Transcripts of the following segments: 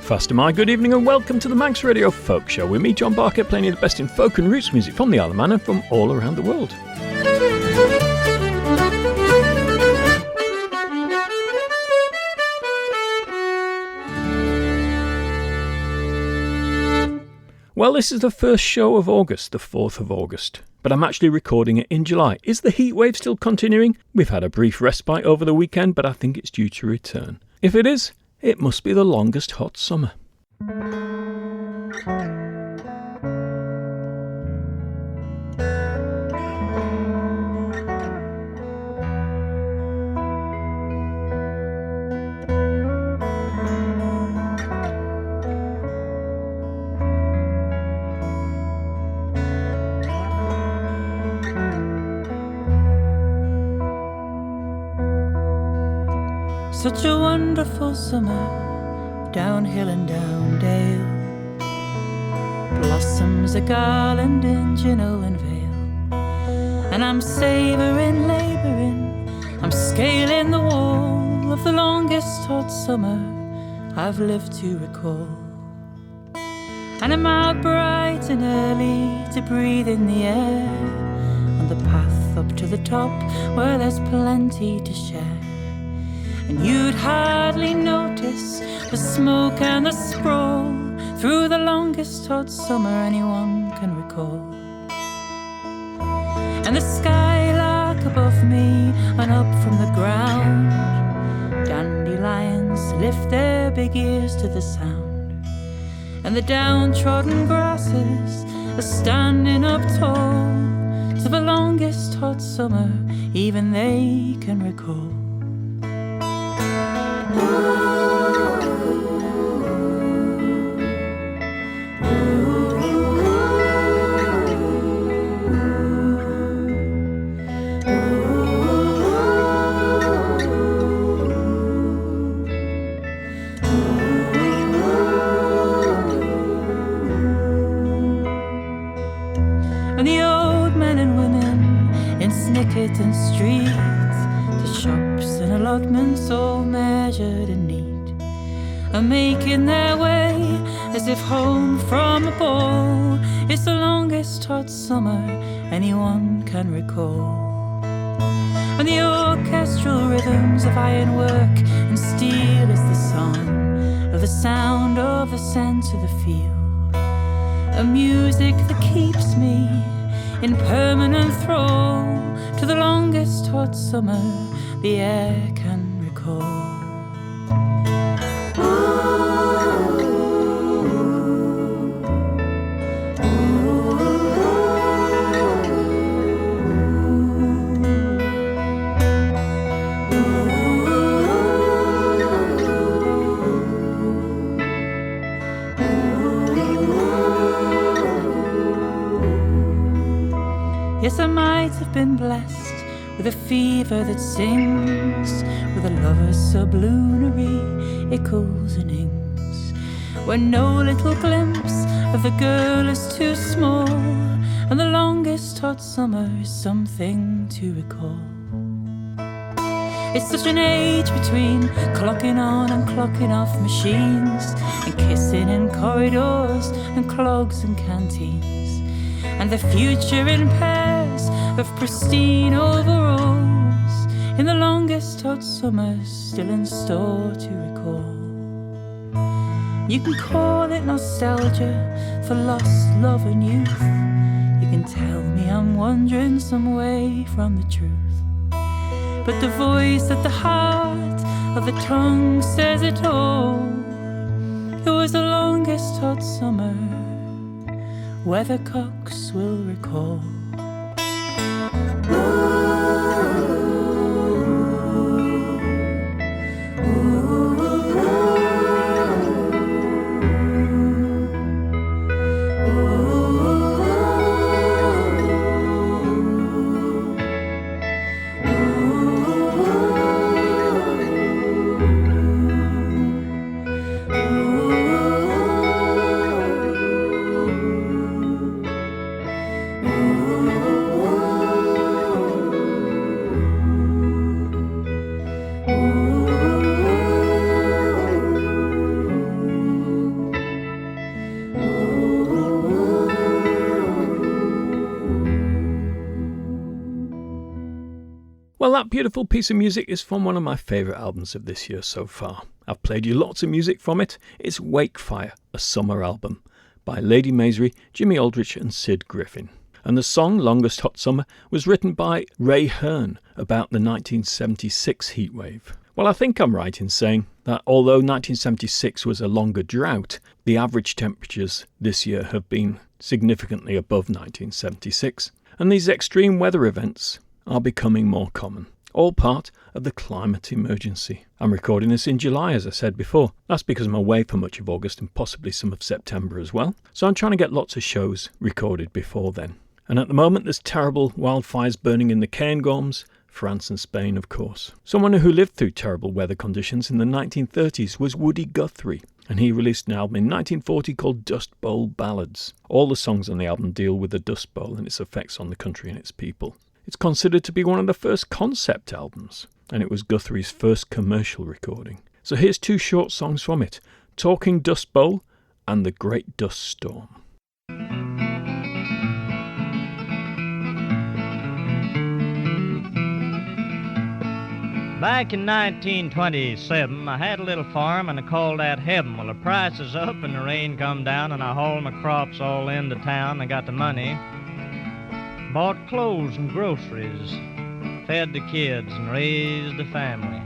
Breakfast. My good evening and welcome to the Manx Radio Folk Show with me, John Barker, playing you the best in folk and roots music from the Isle of Man and from all around the world. Well, this is the first show of August, the 4th of August, but I'm actually recording it in July. Is the heat wave still continuing? We've had a brief respite over the weekend, but I think it's due to return. If it is, it must be the longest hot summer. Such a wonderful summer, downhill and down dale. Blossoms are garland in Ginolan and Vale. And I'm savouring, labouring, I'm scaling the wall of the longest hot summer I've lived to recall. And I'm out bright and early to breathe in the air, on the path up to the top where there's plenty to share. And you'd hardly notice the smoke and the sprawl through the longest hot summer anyone can recall. And the skylark above me and up from the ground, dandelions lift their big ears to the sound. And the downtrodden grasses are standing up tall to the longest hot summer even they can recall. And the old men and women in Snicket and Street, the shops and allotments all measured and neat, are making their way as if home from a ball. It's the longest hot summer anyone can recall. And the orchestral rhythms of ironwork and steel is the song of the sound of the scent of the field, a music that keeps me in permanent thrall to the longest hot summer the air can recall. Yes, I might have been blessed with a fever that sings, with a lover's sublunary echoes and ings, where no little glimpse of the girl is too small, and the longest hot summer is something to recall. It's such an age between clocking on and clocking off machines, and kissing in corridors and clogs and canteens, and the future in pairs of pristine overalls, in the longest hot summer still in store to recall. You can call it nostalgia for lost love and youth, you can tell me I'm wandering some way from the truth, but the voice at the heart of the tongue says it all. It was the longest hot summer weathercocks will recall. Ooh. Well, that beautiful piece of music is from one of my favourite albums of this year so far. I've played you lots of music from it. It's Wakefire, a summer album, by Lady Maisry, Jimmy Aldrich and Sid Griffin. And the song Longest Hot Summer was written by Ray Hearn about the 1976 heatwave. Well, I think I'm right in saying that although 1976 was a longer drought, the average temperatures this year have been significantly above 1976, and these extreme weather events are becoming more common, all part of the climate emergency. I'm recording this in July, as I said before. That's because I'm away for much of August and possibly some of September as well, so I'm trying to get lots of shows recorded before then. And at the moment there's terrible wildfires burning in the Cairngorms, France and Spain, of course. Someone who lived through terrible weather conditions in the 1930s was Woody Guthrie, and he released an album in 1940 called Dust Bowl Ballads. All the songs on the album deal with the Dust Bowl and its effects on the country and its people. It's considered to be one of the first concept albums, and it was Guthrie's first commercial recording. So here's two short songs from it, Talking Dust Bowl and The Great Dust Storm. Back in 1927, I had a little farm and I called that heaven. Well, the price is up and the rain come down and I hauled my crops all into town. I got the money, bought clothes and groceries, fed the kids and raised the family.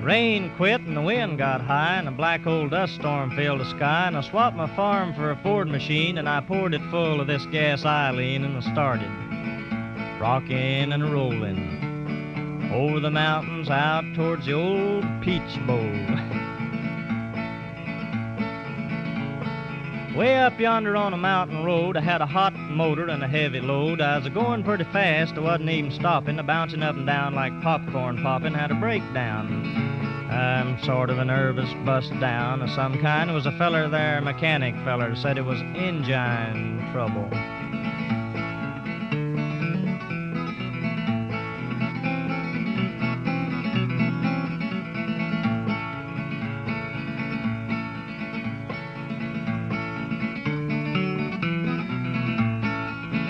Rain quit and the wind got high and a black old dust storm filled the sky, and I swapped my farm for a Ford machine and I poured it full of this gas Eileen and I started rocking and rolling over the mountains out towards the old Peach Bowl. Way up yonder on a mountain road, I had a hot motor and a heavy load. I was going pretty fast, I wasn't even stopping, bouncing up and down like popcorn popping, had a breakdown. I'm sort of a nervous bust down of some kind. There was a feller there, mechanic feller, said it was engine trouble.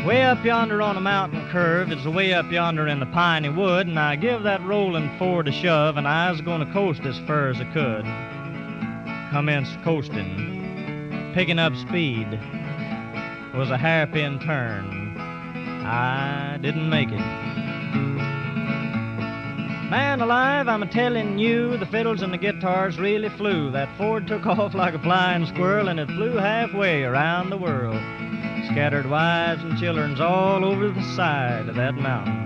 Way up yonder on a mountain curve, it's way up yonder in the piney wood, and I give that rolling Ford a shove, and I was going to coast as far as I could. Commenced coasting, picking up speed. It was a hairpin turn. I didn't make it. Man alive, I'm a-telling you, the fiddles and the guitars really flew. That Ford took off like a flying squirrel, and it flew halfway around the world. Scattered wives and children's all over the side of that mountain.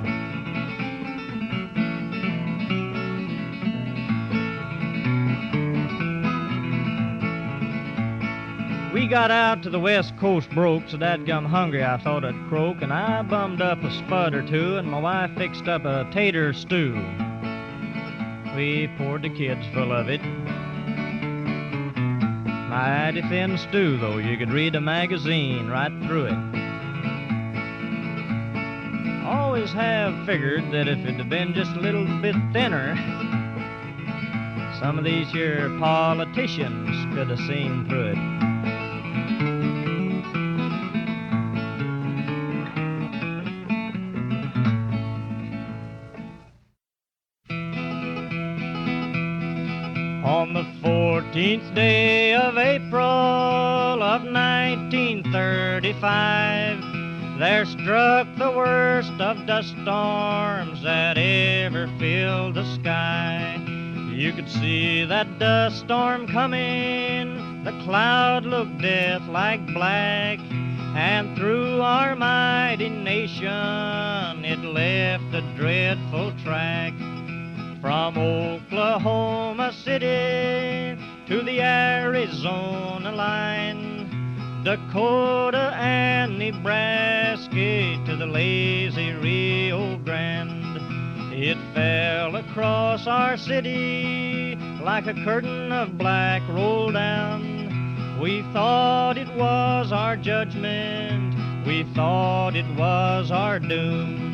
We got out to the west coast broke, so dadgum hungry I thought I'd croak, and I bummed up a spud or two, and my wife fixed up a tater stew. We poured the kids full of it. Mighty thin stew, though, you could read a magazine right through it. Always have figured that if it had been just a little bit thinner, some of these here politicians could have seen through it. On the 14th day of April of 1935, there struck the worst of dust storms that ever filled the sky. You could see that dust storm coming, the cloud looked death like black, and through our mighty nation it left a dreadful track. From Oklahoma City to the Arizona line, Dakota and Nebraska to the lazy Rio Grande, it fell across our city like a curtain of black rolled down. We thought it was our judgment, we thought it was our doom.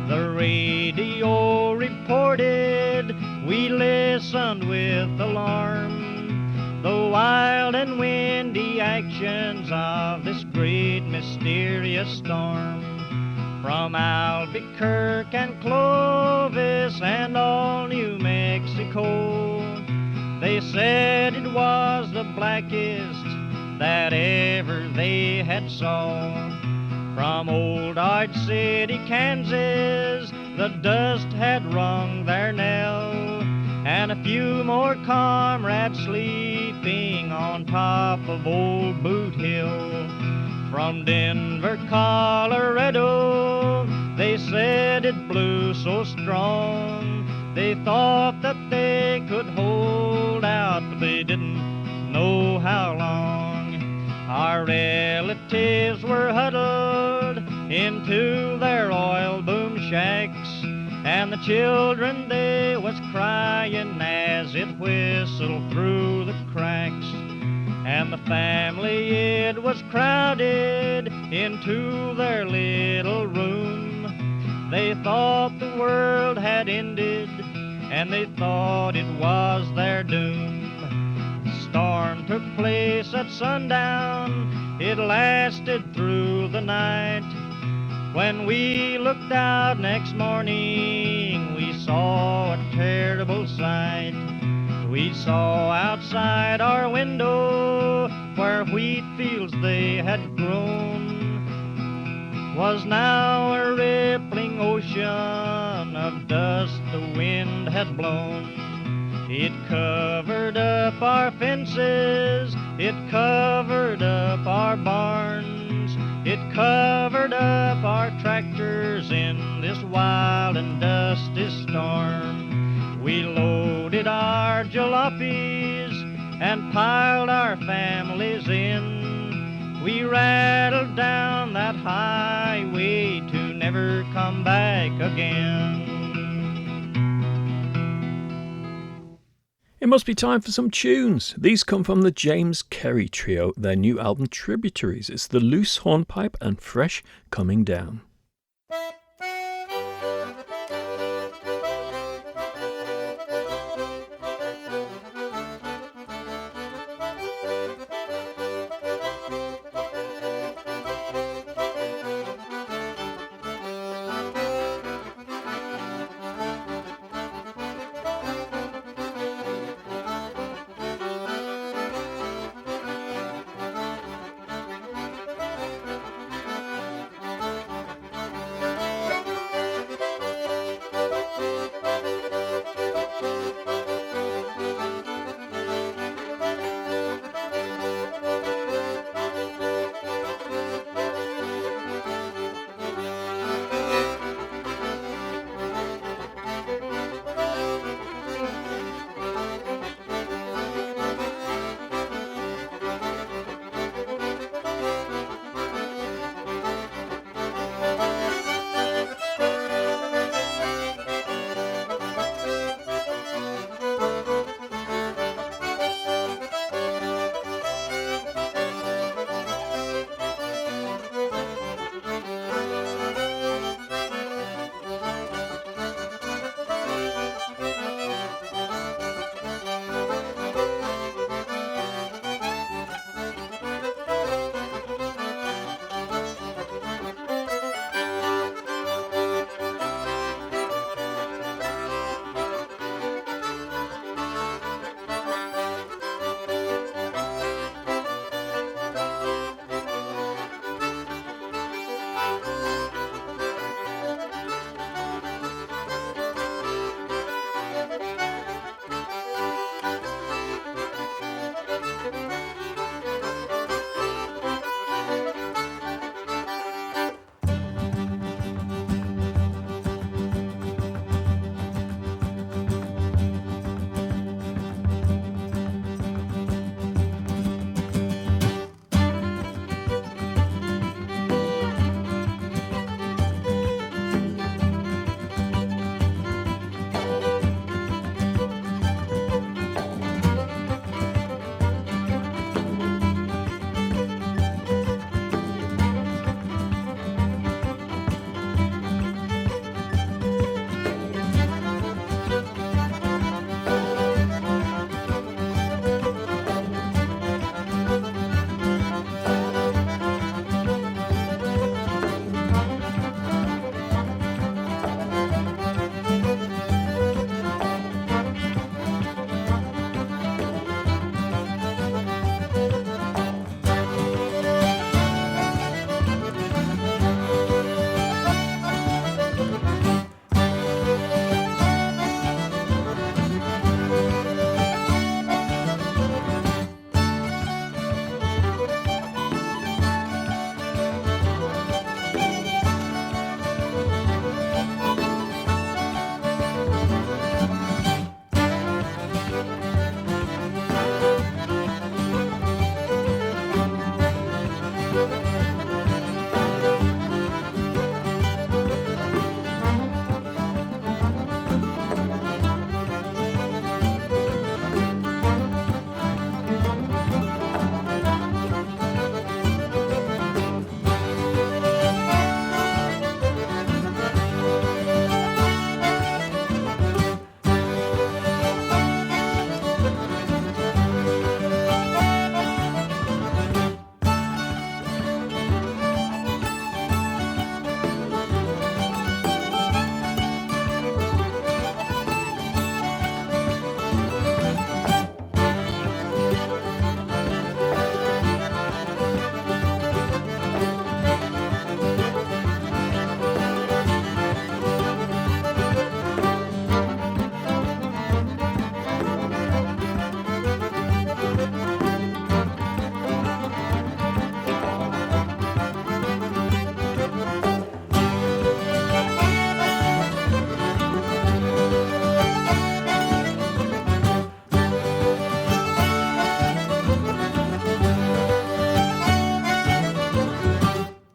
The radio reported, we listened with alarm, the wild and windy actions of this great mysterious storm. from Albuquerque and Clovis and all New Mexico. They said it was the blackest that ever they had saw. From old Dodge City, Kansas, the dust had rung their knell, and a few more comrades sleeping on top of old Boot Hill. From Denver, Colorado, they said it blew so strong. They thought that they could hold out, but they didn't know how long. Our relatives were huddled into their oil boom shacks, and the children, they was crying as it whistled through the cracks. And the family, it was crowded into their little room. They thought the world had ended, and they thought it was their doom. The storm took place at sundown, it lasted through the night. When we looked out next morning, we saw a terrible sight. We saw outside our window, where wheat fields they had grown, was now a rippling ocean of dust the wind had blown. It covered up our fences, it covered up our barns, it covered up our tractors in this wild and dusty storm. We loaded our jalopies and piled our families in. We rattled down that highway to never come back again. It must be time for some tunes. These come from the James Kerry Trio, their new album Tributaries. It's the Loose Hornpipe and Fresh Coming Down.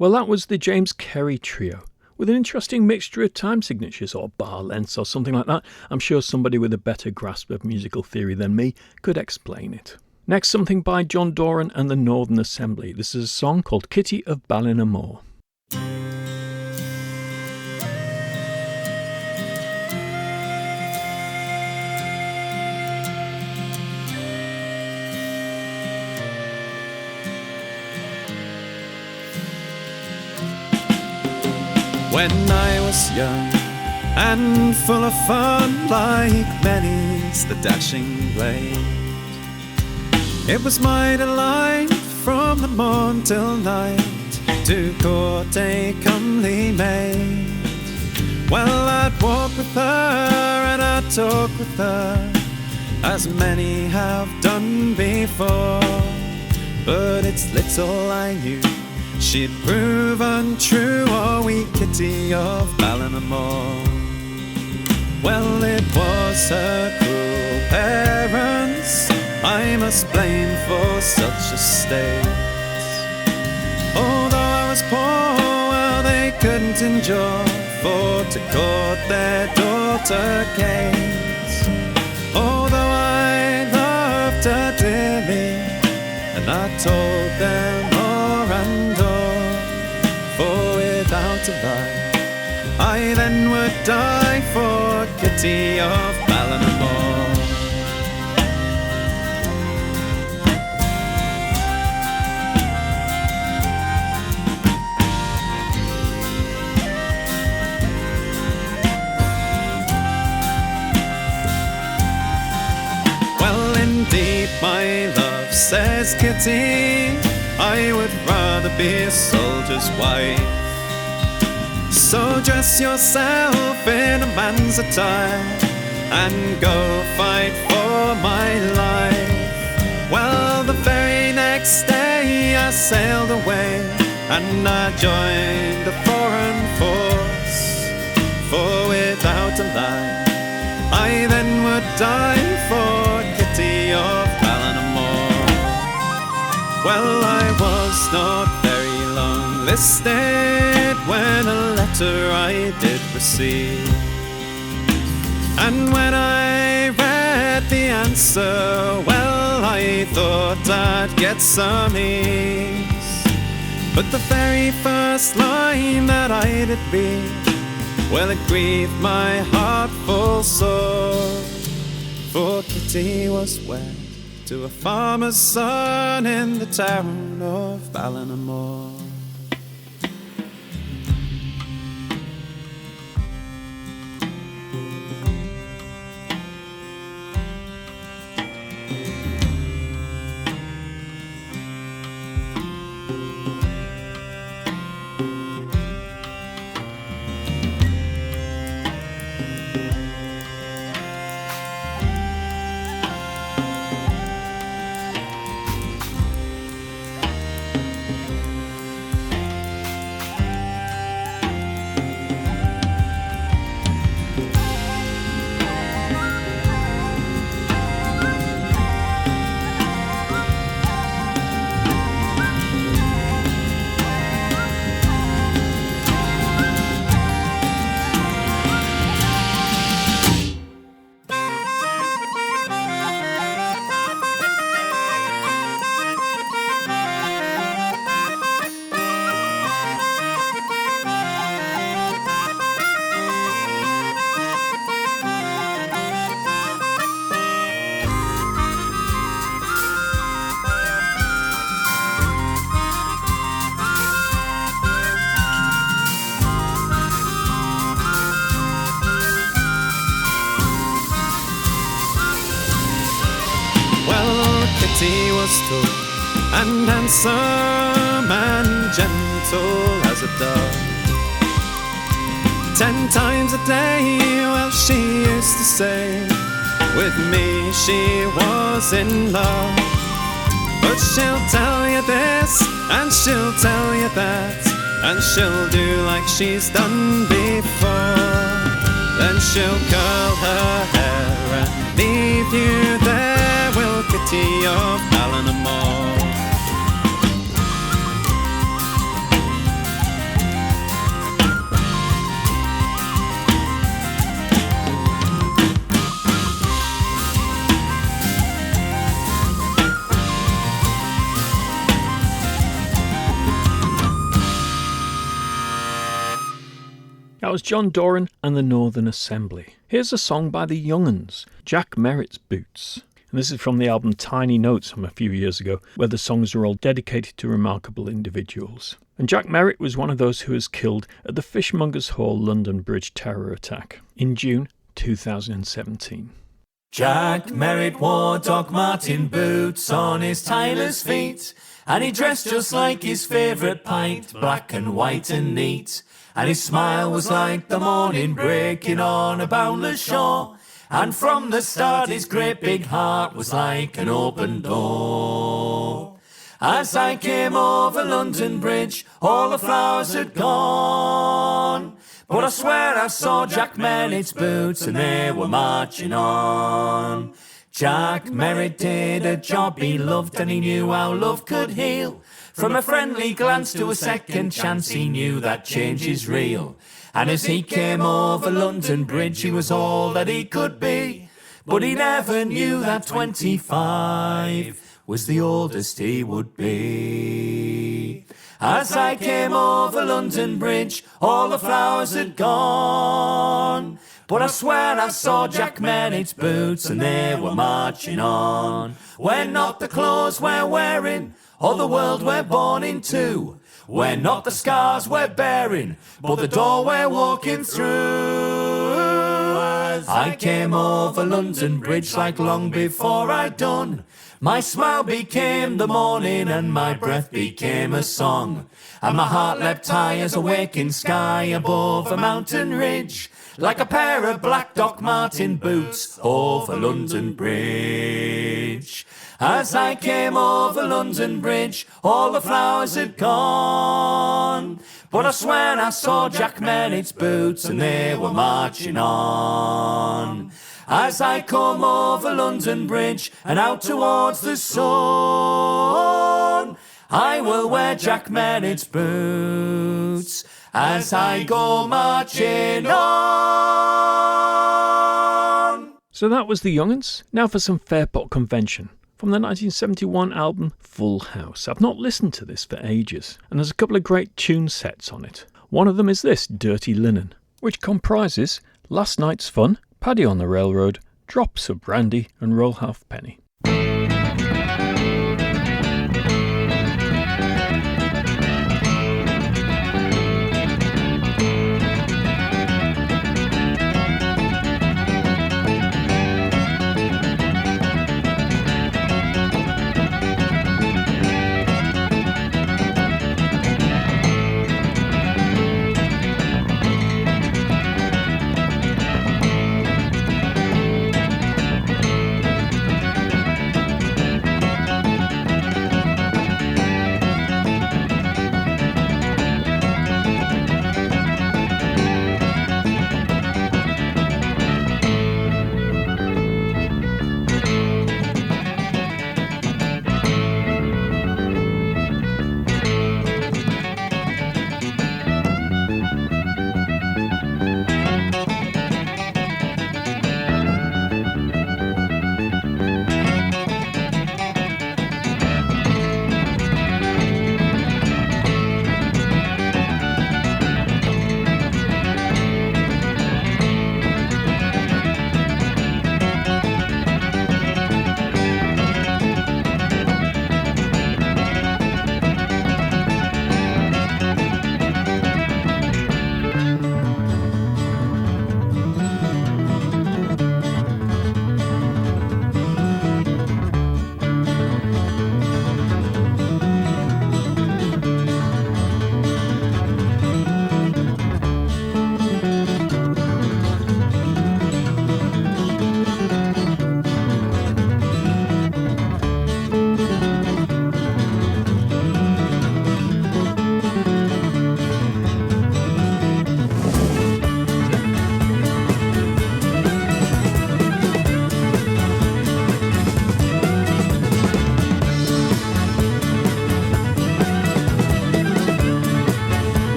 Well, that was the James Kerry Trio, with an interesting mixture of time signatures or bar lengths or something like that. I'm sure somebody with a better grasp of musical theory than me could explain it. Next, something by John Doran and the Northern Assembly. This is a song called Kitty of Ballinamore. When I was young and full of fun, like many's the dashing blade, it was my delight from the morn till night to court a comely maid. Well, I'd walk with her and I'd talk with her, as many have done before, but it's little I knew she'd prove untrue, oh wee Kitty of Ballinamore. Well, it was her cruel parents I must blame for such a state. Although I was poor, well, they couldn't endure for to court their daughter Kate. Although I loved her dearly, and I told them o'er and o'er, for without a lie, I then would die for Kitty of Ballinamore. Well, indeed, my love, says Kitty, I would rather be a soldier's wife. So dress yourself in a man's attire and go fight for my life. Well, the very next day I sailed away and I joined the foreign force, for without a lie, I then would die for Kitty of Ballinamore. Well, I was not very long listed when a letter I did receive, and when I read the answer, well, I thought I'd get some ease. But the very first line that I did read, well, it grieved my heart full sore, for Kitty was wed to a farmer's son in the town of Ballinamore. Kitty was tall and handsome and gentle as a dove. 10 times a day, well, she used to say, with me she was in love. But she'll tell you this and she'll tell you that, and she'll do like she's done before. Then she'll curl her hair and leave you there, will Kitty of Ballinamore. That was John Doran and the Northern Assembly. Here's a song by the Young-'uns, Jack Merritt's Boots. And this is from the album Tiny Notes from a few years ago, where the songs are all dedicated to remarkable individuals. And Jack Merritt was one of those who was killed at the Fishmongers Hall London Bridge terror attack in June 2017. Jack Merritt wore Doc Martin boots on his tailor's feet, and he dressed just like his favourite pint, black and white and neat. And his smile was like the morning breaking on a boundless shore, and from the start his great big heart was like an open door. As I came over London Bridge, all the flowers had gone, but I swear I saw Jack Merritt's boots and they were marching on. Jack Merritt did a job he loved, and he knew how love could heal. From a friendly glance to a second chance, he knew that change is real. And as he came over London Bridge, he was all that he could be. But he never knew that 25 was the oldest he would be. As I came over London Bridge, all the flowers had gone, but I swear I saw Jack Merritt's boots and they were marching on. We're not the clothes we're wearing, or the world we're born into. We're not the scars we're bearing, but the door we're walking through. I came over London Bridge like long before I'd done. My smile became the morning and my breath became a song. And my heart leapt high as a waking sky above a mountain ridge, like a pair of black Doc Martin boots over London Bridge. As I came over London Bridge, all the flowers had gone, but I swear I saw Jack Merritt's boots and they were marching on. As I come over London Bridge and out towards the sun, I will wear Jack Merritt's boots as I go marching on. So that was the Young-'uns. Now for some Fairport Convention from the 1971 album Full House. I've not listened to this for ages, and there's a couple of great tune sets on it. One of them is this, Dirty Linen, which comprises Last Night's Fun, Paddy on the Railroad, Drops of Brandy and Roll Halfpenny.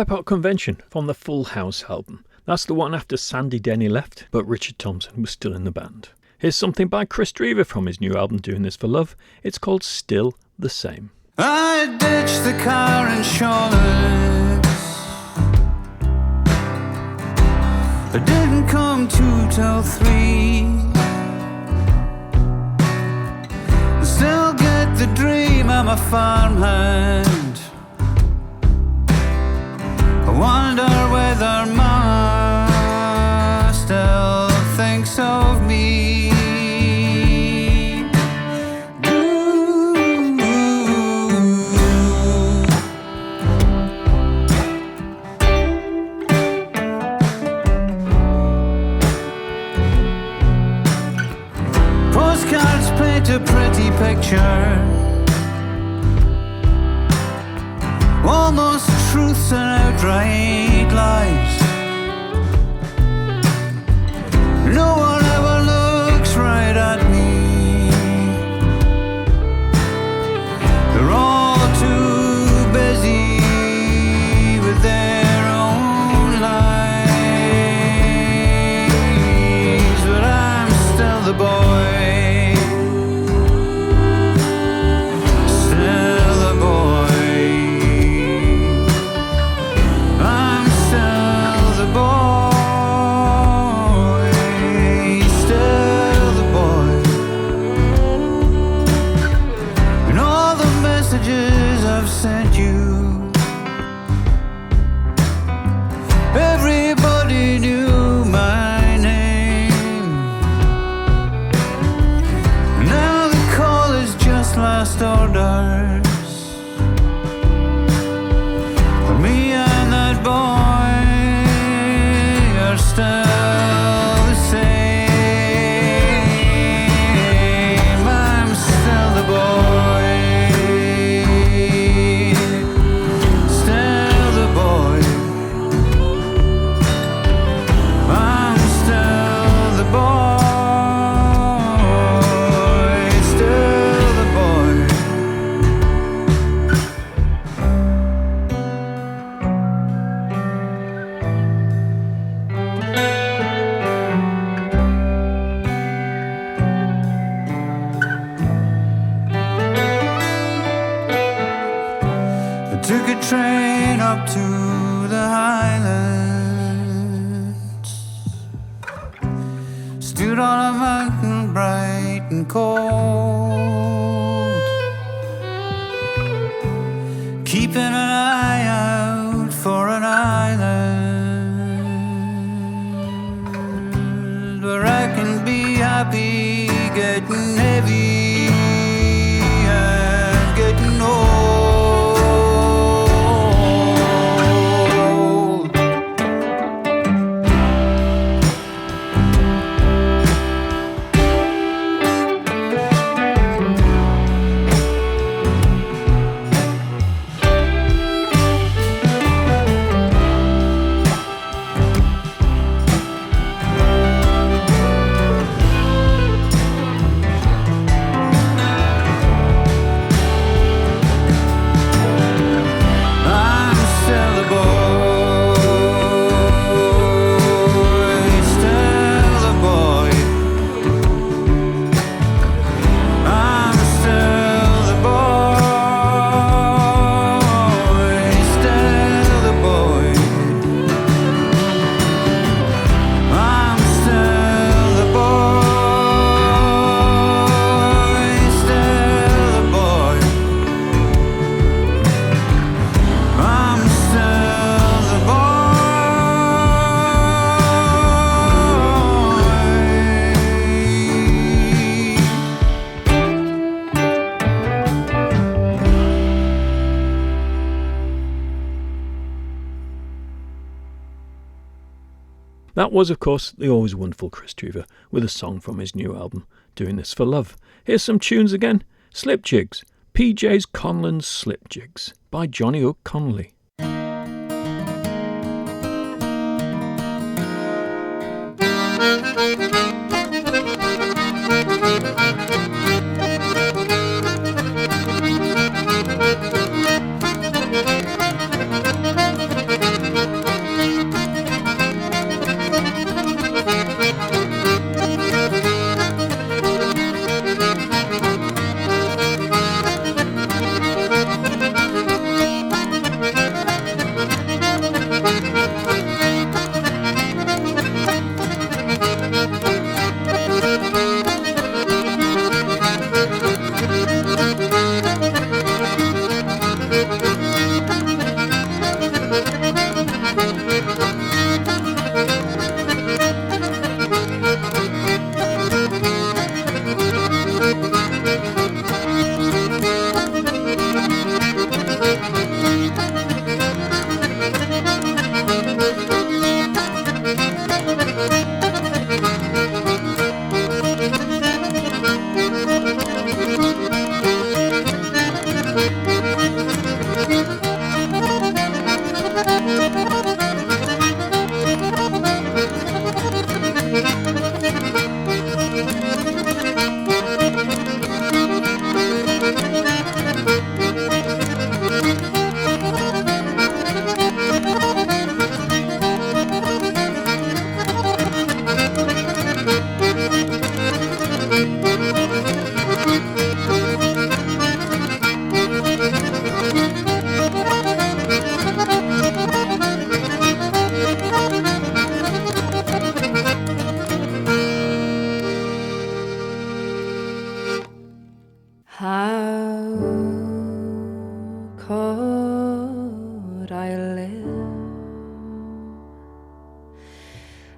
Airport Convention from the Full House album. That's the one after Sandy Denny left, but Richard Thompson was still in the band. Here's something by Chris Drever from his new album Doing This for Love. It's called Still the Same. I ditched the car in Charlotte. I didn't come 2 till 3. Still get the dream, I'm a farmhand. I wonder whether Ma still thinks of me. Postcards paint a pretty picture, almost truths and outright lies. No one ever looks right at me. They're all too busy with their own lives, but I'm still the boy. Everybody knew my name. Now the call is just last orders. Me and that boy are still the same. I'm still the boy. Took a train up to the Highlands, stood on a mountain bright and cold, keeping an eye out for an island where I can be happy, getting heavy and getting old. That was, of course, the always wonderful Chris Drever with a song from his new album, Doing This for Love. Here's some tunes again. Slip Jigs, PJ's Conlon's Slip Jigs by Johnny Hook Connolly.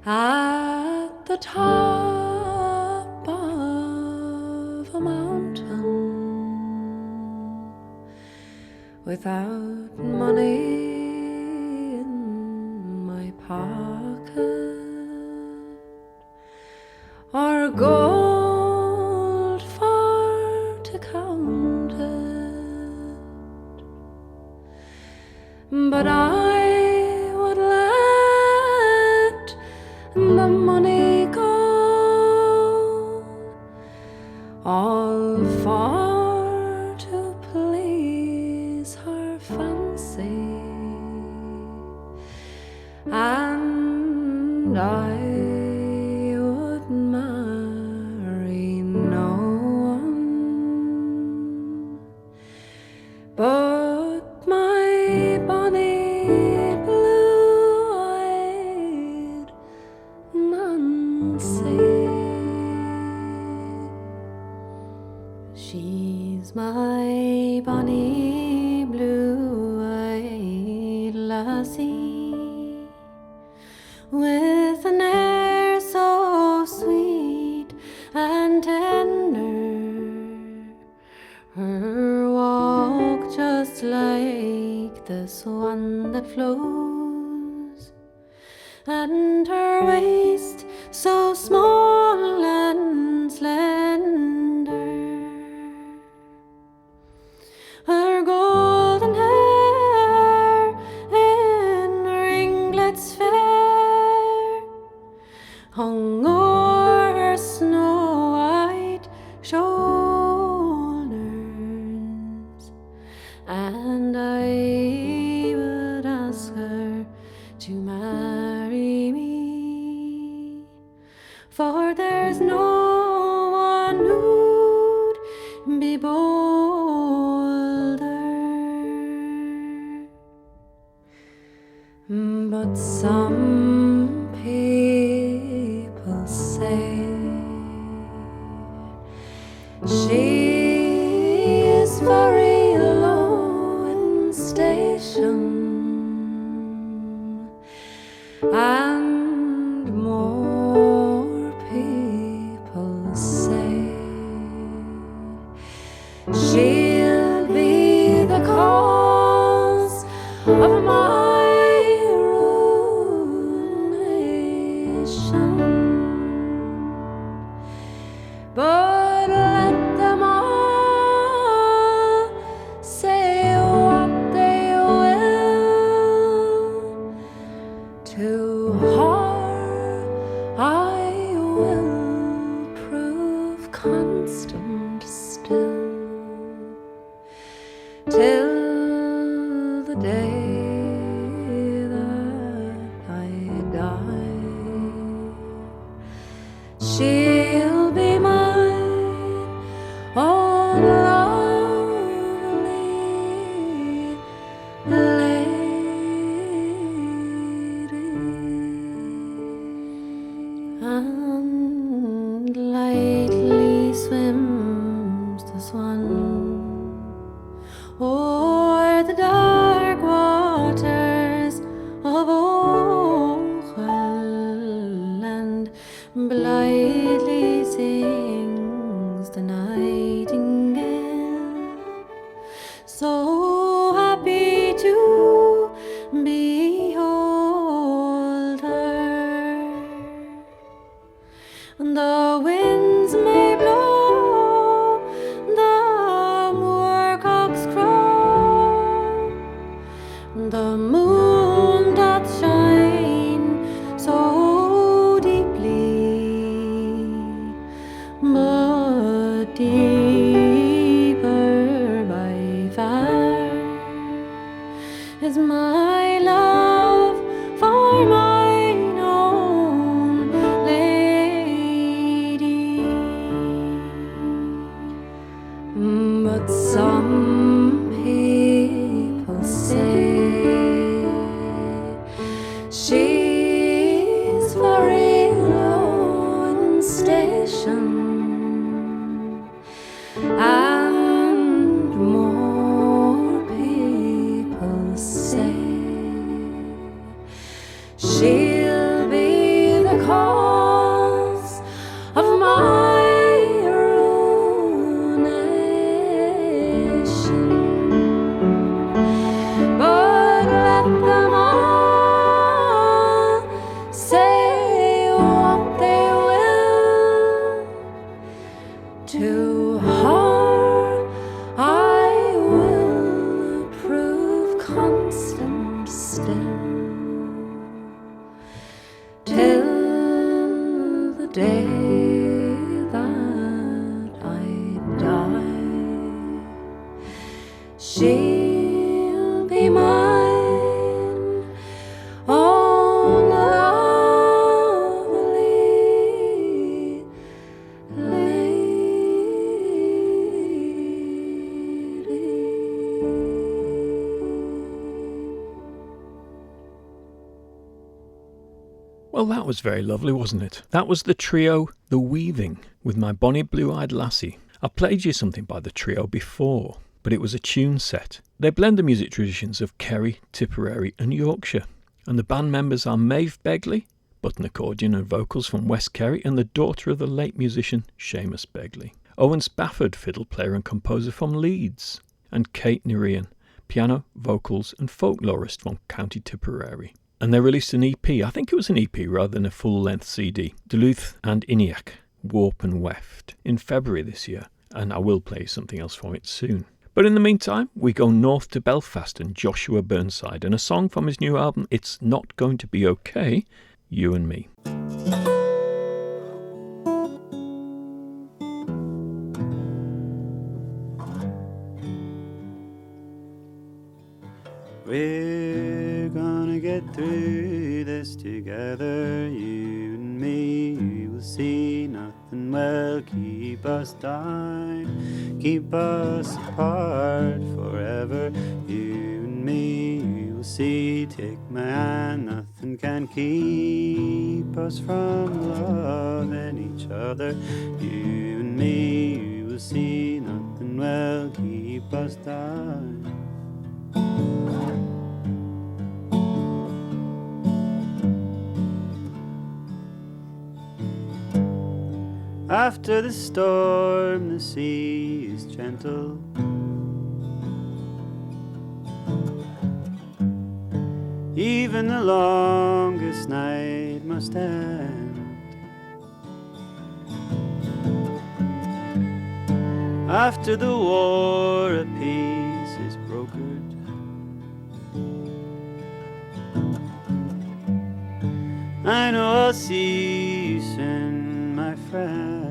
at the top of a mountain without money in my pocket or gold for to count it, but I would let the money go, all for to please her fancy, and I would marry no one but my bonny blue-eyed Nancy. She's my bonny blue-eyed lassie, with an air so sweet and tender, her walk just like the swan that flows, and her waist so small and slender, her golden hair in ringlets fair hung o'er her snow-white shoulders, and I would ask her to marry me, for there's no one who'd be bolder. But some people say she is very low in station, and more people say she'll be the cause of my ruination. But let them all say what they will, to her I will prove constant still, till the day that I die. She'll be mine, oh lovely lady. And lightly swims the swan o'er the dark waters of Ochel, and blithely sings the nightingale, so happy to behold her. The winds may blow, the moorcocks crow, the moon doth shine so deeply, but deeper by far is my love for mine own lady. day that I die. She'll be mine, oh lovely Well, that was very lovely, wasn't it? That was the trio The Weaving with My Bonnie Blue-Eyed Lassie. I played you something by the trio before, but it was a tune set. They blend the music traditions of Kerry, Tipperary and Yorkshire. And the band members are Maeve Begley, button accordion and vocals from West Kerry, and the daughter of the late musician Seamus Begley. Owen Spafford, fiddle player and composer from Leeds. And Kate Nerian, piano, vocals and folklorist from County Tipperary. And they released an EP, I think it was an EP rather than a full-length CD, Duluth and Iniac, Warp and Weft, in February this year, and I will play something else from it soon. But in the meantime, we go north to Belfast and Joshua Burnside, and a song from his new album, It's Not Going to Be Okay, You and Me. We're gonna get through this together, you and me. We'll see nothing will keep us down, keep us apart forever, you and me. We'll see, take my hand, nothing can keep us from loving each other, you and me. We'll see, nothing will keep us down. After the storm, the sea is gentle. Even the longest night must end. After the war, a peace is brokered. I know I'll see you soon, my friend.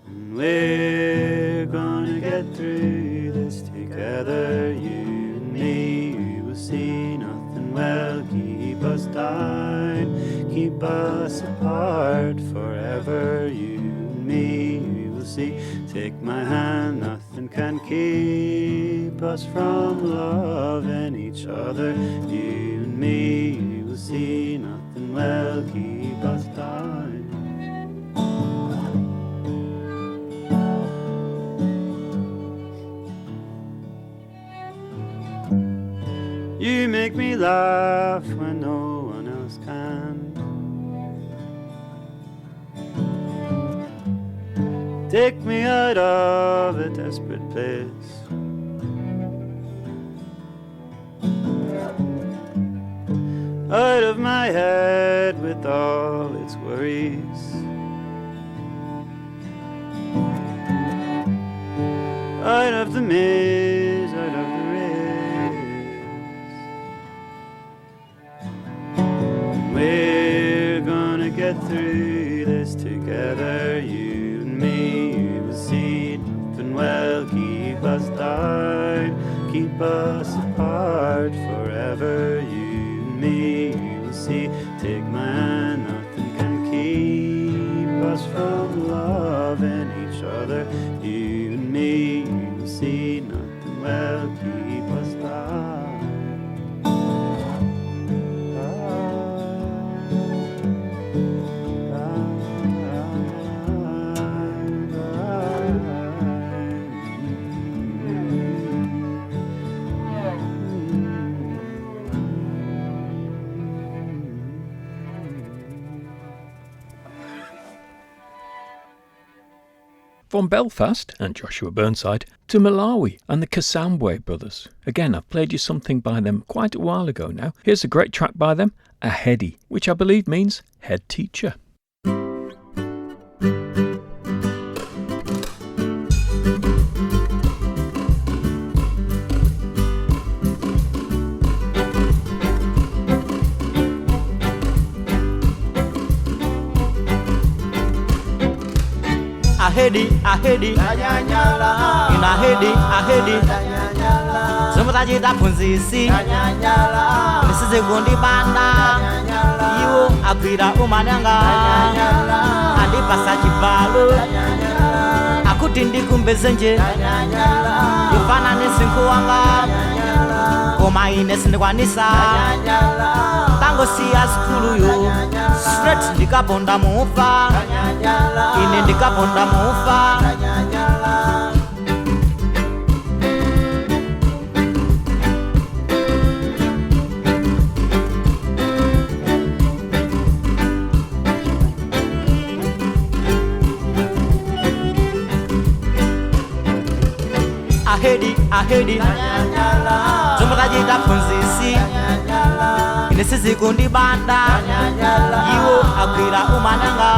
And we're gonna get through this together, you and me. We will see nothing will keep us down, keep us apart forever, you and me. We will see, take my hand, nothing can keep us from loving each other, you and me. We will see, nothing will keep us down. You make me laugh when no one else can. Take me out of a desperate place. Out of my head with all its worries. Out of the maze, out of the race. We're gonna get through this together, you and me. You will see nothing will keep us down, keep us apart forever, you and me. You will see, take my hand, nothing can keep us from loving each other, you and me. You will see, nothing will keep us down. From Belfast and Joshua Burnside to Malawi and the Kasambwe brothers. Again, I've played you something by them quite a while ago now. Here's a great track by them, Ahedi, which I believe means head teacher. Somutachita phunzisi nisize kundibanda iwo agwira umanyanga andipasa chibalo akuti ndikumbeze nje yofana nesinkhu wanga koma ine sindikwanisa tangosiya skuluyo straight ndikabonda mufa ine ndikabonda mufa ahedi Somutachita phunzisi nisize kundibanda iwo agwira umanyanga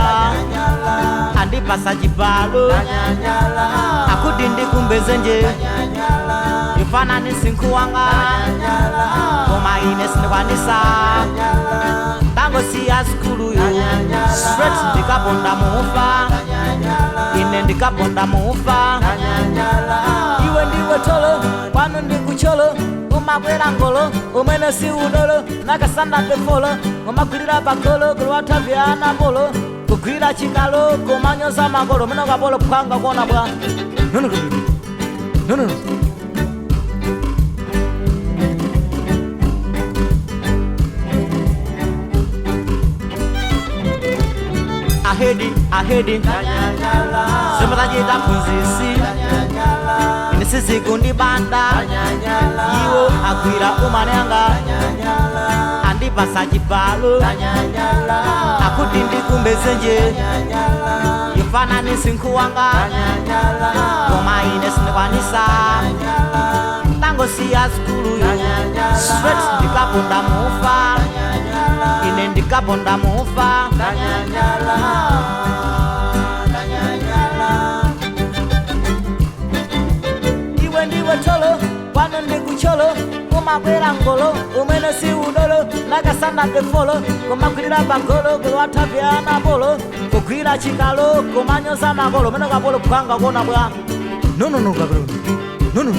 andipasa chibalo akuti ndikumbeze nje yofana nesinkhu wanga koma ine sindikwanisa tangosiya skuluyo straight ndikabonda mufa ine ndikabonda mufa iwe ndiwe tolo pano ndikucholo umabwera ngolo umene si udolo nakasanda pefolo umagwirira pakolo kulwathavyana polo kugwira chikalo kumanyoza magolo mene kapolo phwanga kuona bwa no. ahedi Somutachita phunzisi nisize kundibanda iwo agwira umanyanga andipasa chibalo akuti ndikumbeze nje yofana nesinkhu wanga koma ine sindikwanisa tangosiya skuluyo straight ndikabonda mufa ine ndikabonda mufa iwe ndiwe tolo pano ndikucholo umabwera ngolo umene si udolo nakasanda pefolo kumagwirira pagolo kulwathavyana polo kugwira chikalo kumanyoza magolo mene kapolo phwanga kuona bwa no kapolo no.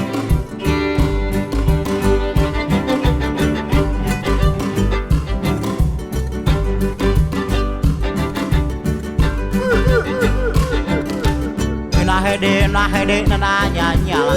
Nahede na nyanyala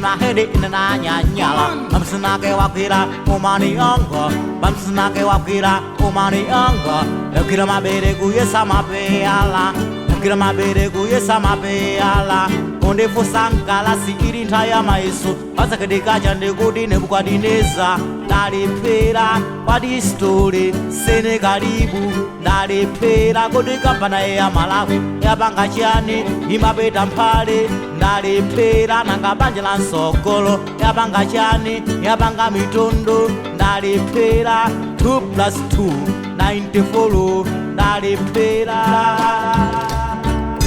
Nahede na nyanyala Bamsunake wakwira umani anga Bamsunake wakwira umani anga Yakira mabere kuyesa mapeyala Yakira mabere kuyesa mapeyala Onde fusankala si iri ntaya maiso Pasakadikacha ndekuti nebukadineza Ndalephera padi story sene karibu ndalephera kodi kampana ya Malawi yapanga chani imapeta mphale ndalephera nanga banja la nsogolo yapanga chani yapanga mitondo ndalephera 2+2 94 ndalephera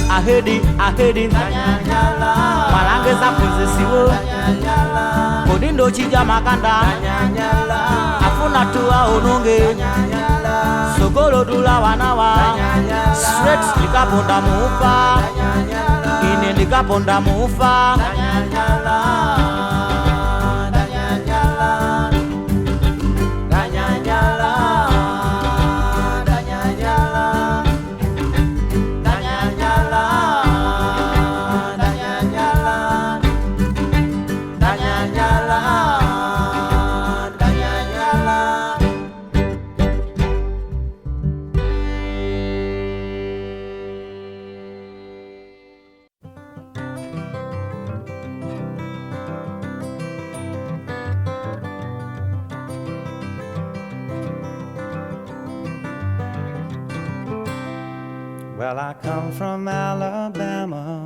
ahedi malangeza phunzisiwo kodi ndochija makanda afuna tuwa ononge sogolo tula wanawa straight ndikabonda mufa ine ndikabonda mufa Well, I come from Alabama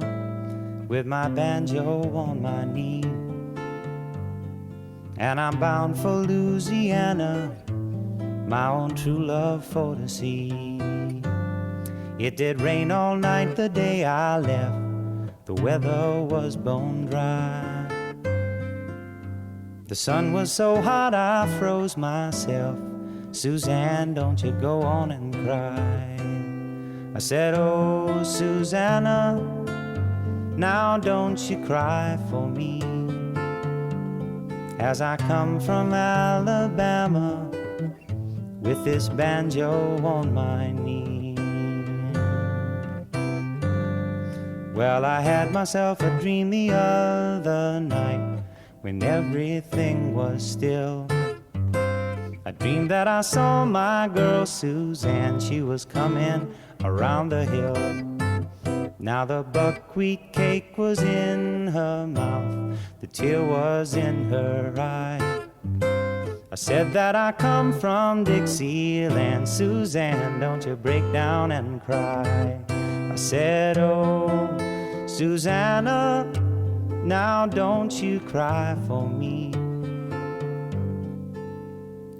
with my banjo on my knee, and I'm bound for Louisiana, my own true love for to see. It did rain all night the day I left, the weather was bone dry. The sun was so hot I froze myself. Suzanne, don't you go on and cry. I said, oh, Susanna, now don't you cry for me, as I come from Alabama with this banjo on my knee. Well, I had myself a dream the other night when everything was still. I dreamed that I saw my girl Suzanne, she was coming around the hill. Now the buckwheat cake was in her mouth, the tear was in her eye. I said that I come from Dixieland, Suzanne, don't you break down and cry. I said, oh, Susanna, now don't you cry for me,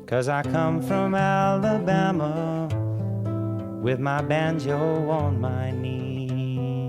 'cause I come from Alabama with my banjo on my knee.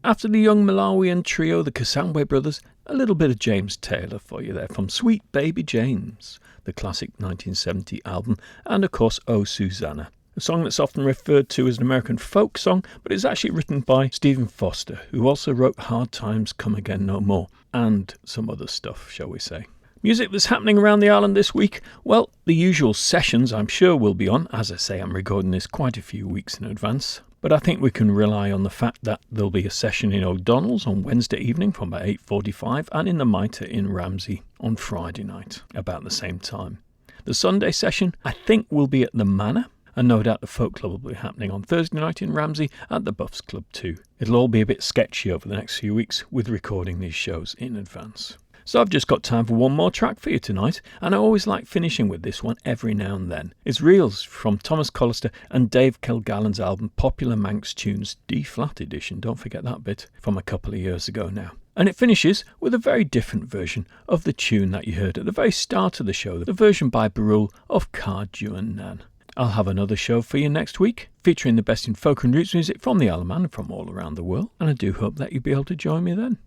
After the young Malawian trio, the Kasambwe Brothers, a little bit of James Taylor for you there from Sweet Baby James, the classic 1970 album, and of course, Oh Susanna, a song that's often referred to as an American folk song, but is actually written by Stephen Foster, who also wrote Hard Times Come Again No More, and some other stuff, shall we say. Music that's happening around the island this week? Well, the usual sessions I'm sure will be on. As I say, I'm recording this quite a few weeks in advance. But I think we can rely on the fact that there'll be a session in O'Donnell's on Wednesday evening from about 8:45 and in the Mitre in Ramsey on Friday night about the same time. The Sunday session, I think, will be at the Manor, and no doubt the Folk Club will be happening on Thursday night in Ramsey at the Buffs Club too. It'll all be a bit sketchy over the next few weeks with recording these shows in advance. So I've just got time for one more track for you tonight, and I always like finishing with this one every now and then. It's Reels from Thomas Collister and Dave Kilgallen's album Popular Manx Tunes D-flat edition, don't forget that bit, from a couple of years ago now. And it finishes with a very different version of the tune that you heard at the very start of the show, the version by Barul of Card Duan Nan. I'll have another show for you next week, featuring the best in folk and roots music from the Isle of Man and from all around the world, and I do hope that you'll be able to join me then.